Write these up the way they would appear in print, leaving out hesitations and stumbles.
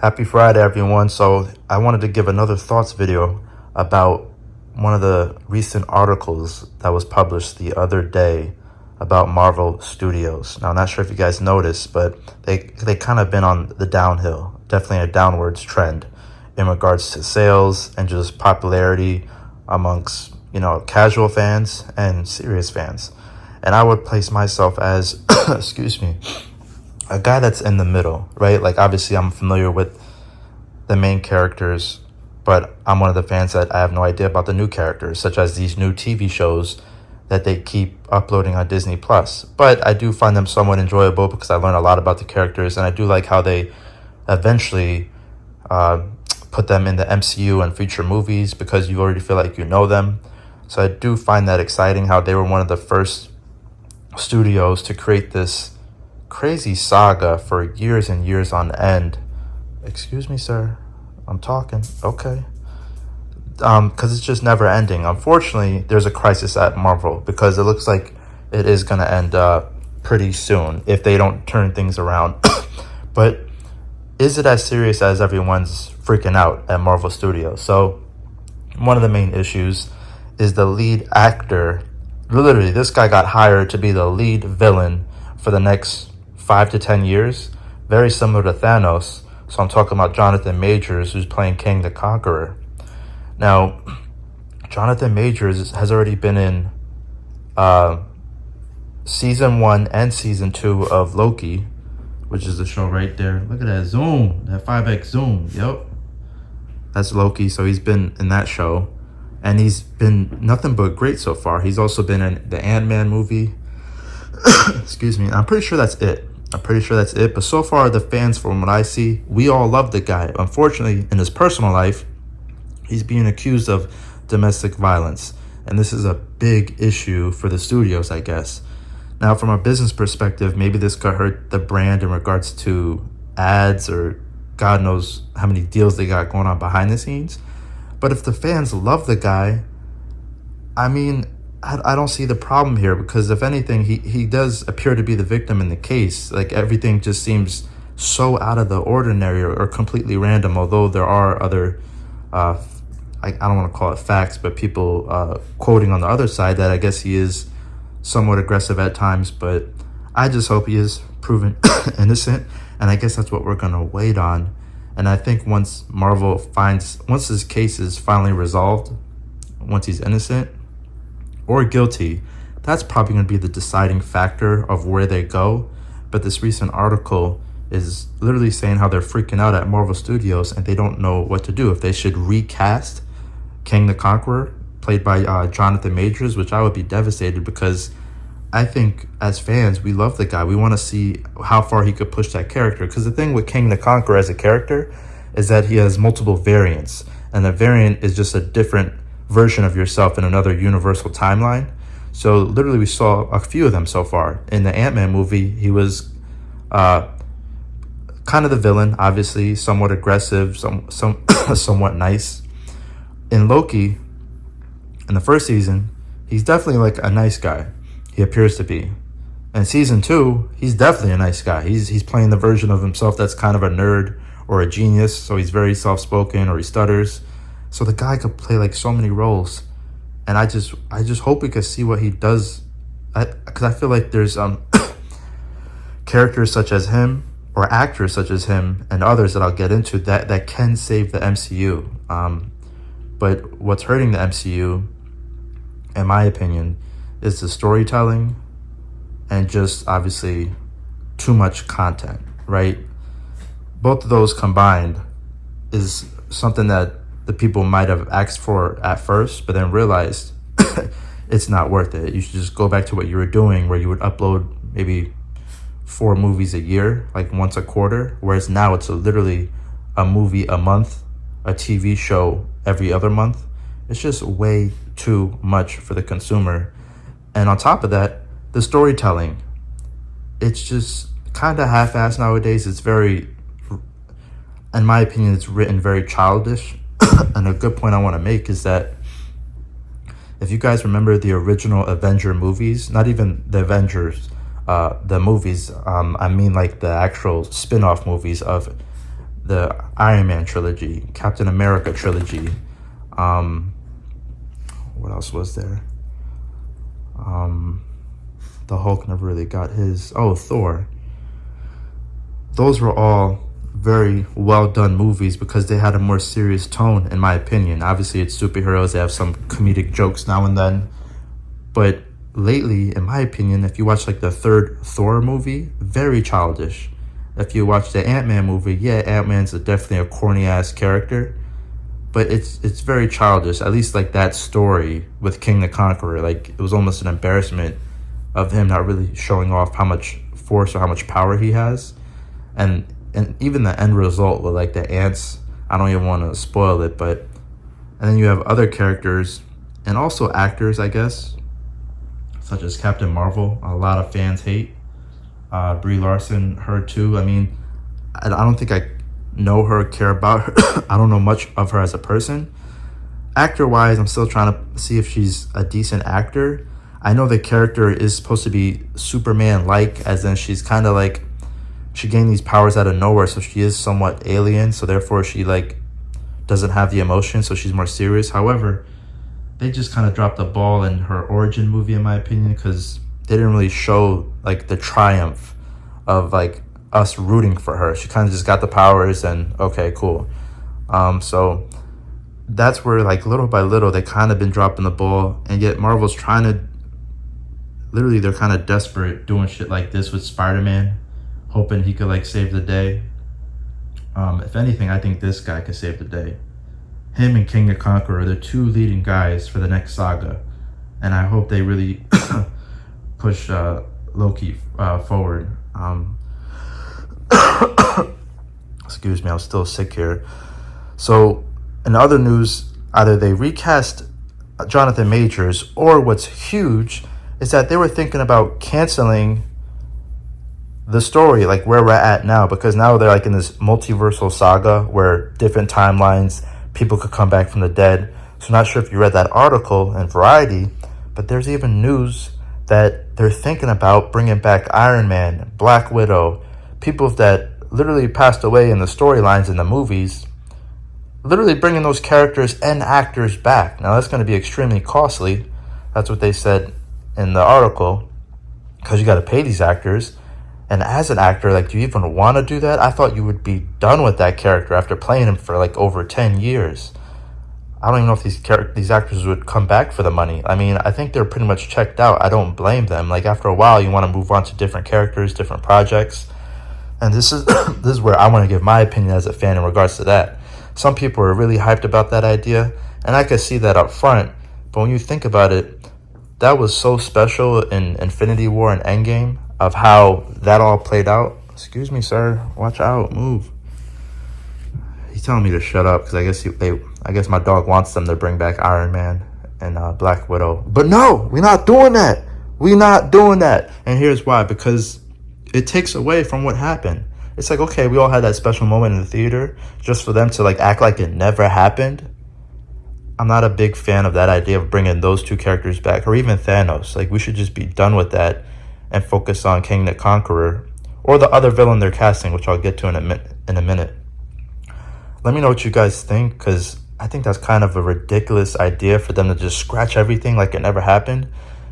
Happy Friday, everyone. So I wanted to give another thoughts video about one of the recent articles that was published the other day about Marvel Studios. Now, I'm not sure if you guys noticed, but they kind of been on the downhill, definitely a downwards trend in regards to sales and just popularity amongst, casual fans and serious fans. And I would place myself as, excuse me, a guy that's in the middle, right? Like, obviously, I'm familiar with the main characters, but I'm one of the fans that I have no idea about the new characters, such as these new TV shows that they keep uploading on Disney Plus. But I do find them somewhat enjoyable because I learn a lot about the characters, and I do like how they eventually put them in the MCU and future movies because you already feel like you know them. So I do find that exciting how they were one of the first studios to create this crazy saga for years and years on end. Excuse me, sir. I'm talking. Okay. Because it's just never ending. Unfortunately, there's a crisis at Marvel because it looks like it is going to end pretty soon if they don't turn things around. But is it as serious as everyone's freaking out at Marvel Studios? So one of the main issues is the lead actor. Literally, this guy got hired to be the lead villain for the next 5 to 10 years. Very similar to Thanos. So I'm talking about Jonathan Majors, who's playing King the Conqueror. Now, Jonathan Majors has already been in season 1 and season 2 of Loki, which is the show right there. Look at that zoom, that 5x zoom. Yep, that's Loki. So he's been in that show, and he's been nothing but great so far. He's also been in the Ant-Man movie. Excuse me. I'm pretty sure that's it. But so far, the fans, from what I see, we all love the guy. Unfortunately, in his personal life, he's being accused of domestic violence. And this is a big issue for the studios, I guess. Now, from a business perspective, maybe this could hurt the brand in regards to ads or God knows how many deals they got going on behind the scenes. But if the fans love the guy, I mean, I don't see the problem here because if anything, he does appear to be the victim in the case. Like, everything just seems so out of the ordinary or completely random, although there are other, I don't want to call it facts, but people quoting on the other side that I guess he is somewhat aggressive at times, but I just hope he is proven innocent, and I guess that's what we're going to wait on. And I think once his case is finally resolved, once he's innocent or guilty, that's probably going to be the deciding factor of where they go. But this recent article is literally saying how they're freaking out at Marvel Studios and they don't know what to do. If they should recast King the Conqueror, played by Jonathan Majors, which I would be devastated because I think as fans, we love the guy. We want to see how far he could push that character. Because the thing with King the Conqueror as a character is that he has multiple variants. And a variant is just a different version of yourself in another universal timeline. So literally we saw a few of them so far. In the Ant-Man movie, he was kind of the villain, obviously, somewhat aggressive, somewhat nice. In Loki, in the first season, he's definitely like a nice guy. He appears to be. In season 2, he's definitely a nice guy. He's playing the version of himself that's kind of a nerd or a genius, so he's very soft-spoken or he stutters. So the guy could play like so many roles, and I just hope we could see what he does, because I feel like there's characters such as him or actors such as him and others that I'll get into that can save the MCU. But what's hurting the MCU, in my opinion, is the storytelling and just obviously too much content, right? Both of those combined is something that the people might have asked for at first, but then realized it's not worth it. You should just go back to what you were doing, where you would upload maybe 4 movies a year, like once a quarter, whereas now it's literally a movie a month, a TV show every other month. It's just way too much for the consumer. And on top of that, the storytelling, it's just kind of half-assed nowadays. It's very, in my opinion, it's written very childish. And a good point I want to make is that if you guys remember the original Avenger movies, not even the Avengers, the movies, I mean like the actual spin-off movies of the Iron Man trilogy, Captain America trilogy. What else was there? The Hulk never really got his. Oh, Thor. Those were all very well done movies because they had a more serious tone, in my opinion. Obviously, it's superheroes, they have some comedic jokes now and then. But lately, in my opinion, if you watch like the third Thor movie, very childish. If you watch the Ant-Man movie, yeah, Ant-Man's definitely a corny ass character, but it's very childish. At least like that story with King the Conqueror, like it was almost an embarrassment of him not really showing off how much force or how much power he has, and even the end result with like the ants. I don't even want to spoil it, but and then you have other characters and also actors, I guess, such as Captain Marvel. A lot of fans hate. Brie Larson, her too. I mean, I don't think I know her, care about her. I don't know much of her as a person. Actor-wise, I'm still trying to see if she's a decent actor. I know the character is supposed to be Superman-like, as in she's kind of like, she gained these powers out of nowhere, so she is somewhat alien, so therefore she like doesn't have the emotion, so she's more serious. However, they just kind of dropped the ball in her origin movie, in my opinion, because they didn't really show like the triumph of like us rooting for her. She kind of just got the powers and okay, cool. So that's where like little by little they kind of been dropping the ball, and yet Marvel's trying to, literally they're kind of desperate doing shit like this with Spider-Man, hoping he could like save the day. If anything, I think this guy could save the day. Him and King the Conqueror are the two leading guys for the next saga, and I hope they really push Loki forward. Excuse me, I'm still sick here. So in other news, either they recast Jonathan Majors, or what's huge is that they were thinking about canceling the story, like where we're at now, because now they're like in this multiversal saga where different timelines, people could come back from the dead. So I'm not sure if you read that article in Variety, but there's even news that they're thinking about bringing back Iron Man, Black Widow, people that literally passed away in the storylines in the movies, literally bringing those characters and actors back. Now that's going to be extremely costly. That's what they said in the article, because you got to pay these actors. And as an actor, like, do you even want to do that? I thought you would be done with that character after playing him for like over 10 years. I don't even know if these actors would come back for the money. I mean, I think they're pretty much checked out. I don't blame them. Like, after a while, you want to move on to different characters, different projects. And this is this is where I want to give my opinion as a fan in regards to that. Some people are really hyped about that idea, and I could see that up front. But when you think about it, that was so special in Infinity War and Endgame of how that all played out. Excuse me, sir. Watch out. Move. He's telling me to shut up because I guess my dog wants them to bring back Iron Man and Black Widow. But no, we're not doing that. We're not doing that. And here's why. Because it takes away from what happened. It's like, okay, we all had that special moment in the theater, just for them to like act like it never happened. I'm not a big fan of that idea of bringing those two characters back, or even Thanos. Like, we should just be done with that and focus on King the Conqueror or the other villain they're casting, which I'll get to in a minute. Let me know what you guys think, because I think that's kind of a ridiculous idea for them to just scratch everything like it never happened.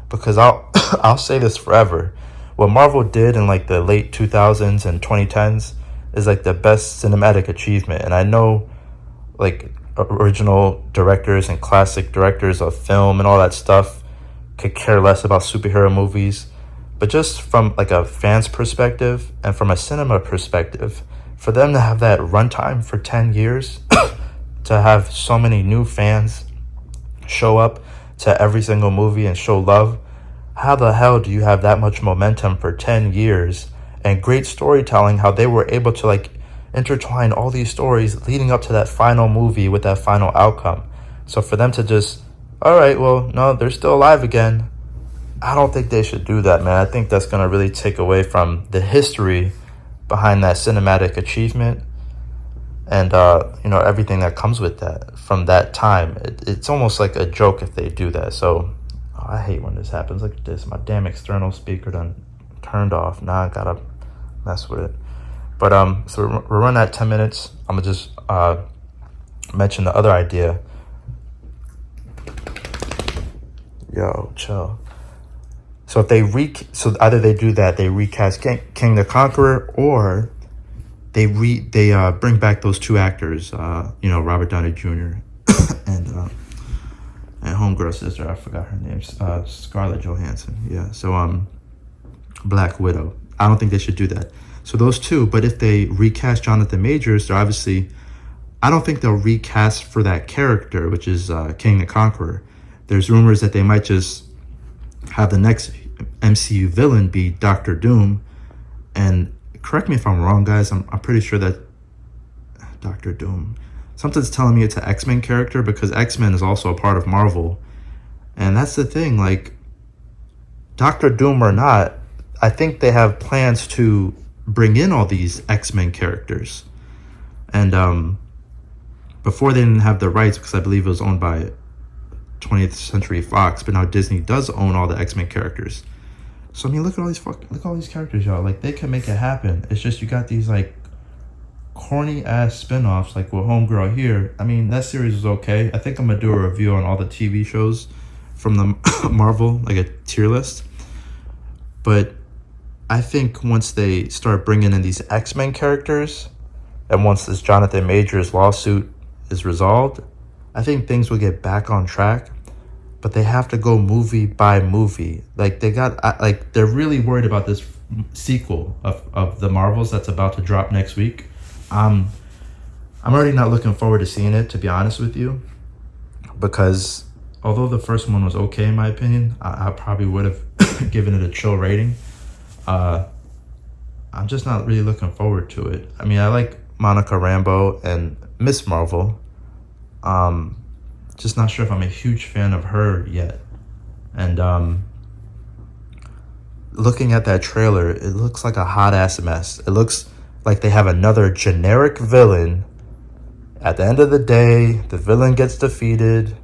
Because I'll say this forever. What Marvel did in like the late 2000s and 2010s is like the best cinematic achievement. And I know like original directors and classic directors of film and all that stuff could care less about superhero movies. But just from like a fan's perspective and from a cinema perspective, for them to have that runtime for 10 years, to have so many new fans show up to every single movie and show love, how the hell do you have that much momentum for 10 years and great storytelling, how they were able to like intertwine all these stories leading up to that final movie with that final outcome? So for them to just, all right, well, no, they're still alive again, I don't think they should do that, man. I think that's going to really take away from the history behind that cinematic achievement and, everything that comes with that from that time. It's almost like a joke if they do that. So I hate when this happens. Look at this. My damn external speaker done turned off. Now I got to mess with it. But so we're running at 10 minutes. I'm gonna just mention the other idea. Yo, chill. So if so either they do that, they recast King the Conqueror, or they bring back those two actors, Robert Downey Jr. and homegirl sister, I forgot her name, Scarlett Johansson. Yeah. So Black Widow. I don't think they should do that. So those two, but if they recast Jonathan Majors, they're obviously, I don't think they'll recast for that character, which is King the Conqueror. There's rumors that they might just have the next MCU villain be Doctor Doom. And correct me if I'm wrong, guys, I'm pretty sure that Doctor Doom, something's telling me it's an X-Men character, because X-Men is also a part of Marvel. And that's the thing, like, Doctor Doom or not, I think they have plans to bring in all these X-Men characters. And before they didn't have the rights, because I believe it was owned by 20th Century Fox, but now Disney does own all the X-Men characters. So I mean, look at all these characters, y'all. Like, they can make it happen. It's just you got these like corny ass spin-offs, like with Homegirl here. I mean, that series was okay. I think I'm gonna do a review on all the TV shows from the Marvel, like a tier list. But I think once they start bringing in these X-Men characters, and once this Jonathan Majors lawsuit is resolved, I think things will get back on track. But they have to go movie by movie. Like, they're really worried about this sequel of the Marvels that's about to drop next week. I'm already not looking forward to seeing it, to be honest with you, because although the first one was okay in my opinion, I probably would have given it a chill rating. I'm just not really looking forward to it. I mean, I like Monica Rambeau and Miss Marvel. Just not sure if I'm a huge fan of her yet. And looking at that trailer, it looks like a hot ass mess. It looks like they have another generic villain. At the end of the day, the villain gets defeated,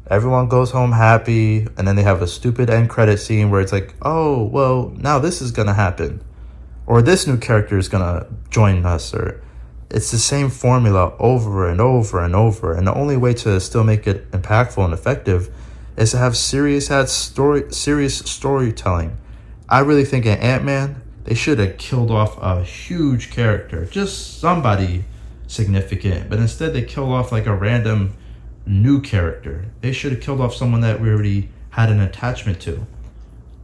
everyone goes home happy, and then they have a stupid end credit scene where it's like, oh, well, now this is gonna happen, or this new character is gonna join us, or it's the same formula over and over and over. And the only way to still make it impactful and effective is to have serious storytelling. I really think in Ant-Man, they should have killed off a huge character, just somebody significant. But instead, they killed off like a random new character. They should have killed off someone that we already had an attachment to.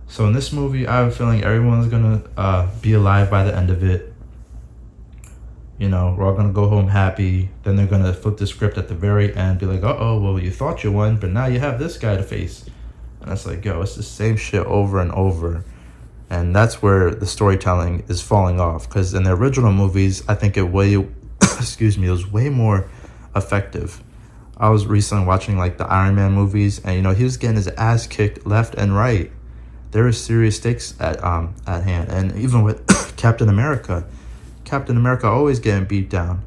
So in this movie, I have a feeling everyone's gonna be alive by the end of it. You know, we're all gonna go home happy. Then they're gonna flip the script at the very end, be like, uh-oh, well, you thought you won, but now you have this guy to face. And it's like, yo, it's the same shit over and over. And that's where the storytelling is falling off. Because in the original movies, I think it was way more effective. I was recently watching like the Iron Man movies, and he was getting his ass kicked left and right. There were serious stakes at hand. And even with Captain America always getting beat down.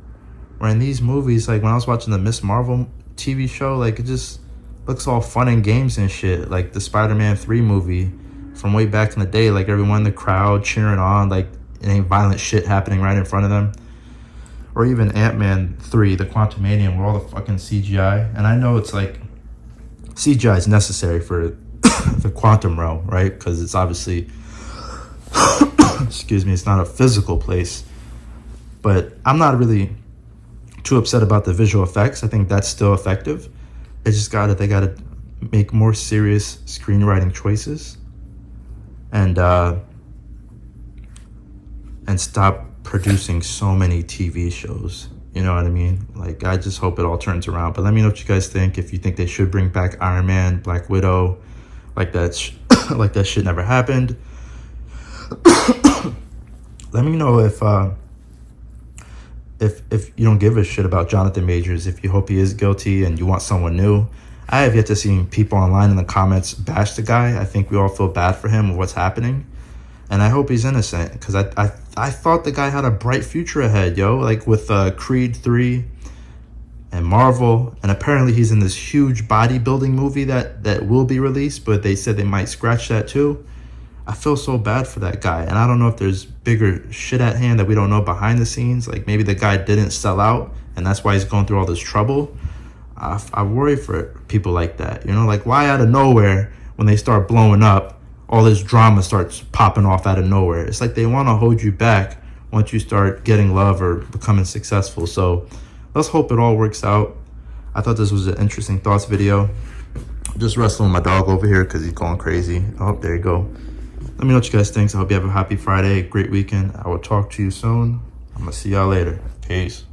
Where in these movies, like when I was watching the Miss Marvel TV show, like it just looks all fun and games and shit. Like the Spider-Man 3 movie from way back in the day, like everyone in the crowd cheering on, like it ain't violent shit happening right in front of them. Or even Ant-Man 3, the Quantumanium, where all the fucking CGI. And I know it's like CGI is necessary for the quantum realm, right? Because it's obviously, excuse me, it's not a physical place. But I'm not really too upset about the visual effects. I think that's still effective. It's just they gotta make more serious screenwriting choices, and stop producing so many TV shows. You know what I mean? Like, I just hope it all turns around. But let me know what you guys think. If you think they should bring back Iron Man, Black Widow, like that, like that shit never happened. Let me know if you don't give a shit about Jonathan Majors, if you hope he is guilty and you want someone new. I have yet to see people online in the comments bash the guy. I think we all feel bad for him with what's happening. And I hope he's innocent, because I thought the guy had a bright future ahead, yo. Like with Creed 3 and Marvel. And apparently he's in this huge bodybuilding movie that will be released, but they said they might scratch that too. I feel so bad for that guy. And I don't know if there's bigger shit at hand that we don't know behind the scenes. Like maybe the guy didn't sell out and that's why he's going through all this trouble. I worry for people like that. You know, like why out of nowhere when they start blowing up, all this drama starts popping off out of nowhere. It's like they want to hold you back once you start getting love or becoming successful. So let's hope it all works out. I thought this was an interesting thoughts video. Just wrestling my dog over here because he's going crazy. Oh, there you go. Let me know what you guys think. I hope you have a happy Friday, great weekend. I will talk to you soon. I'm going to see y'all later. Peace.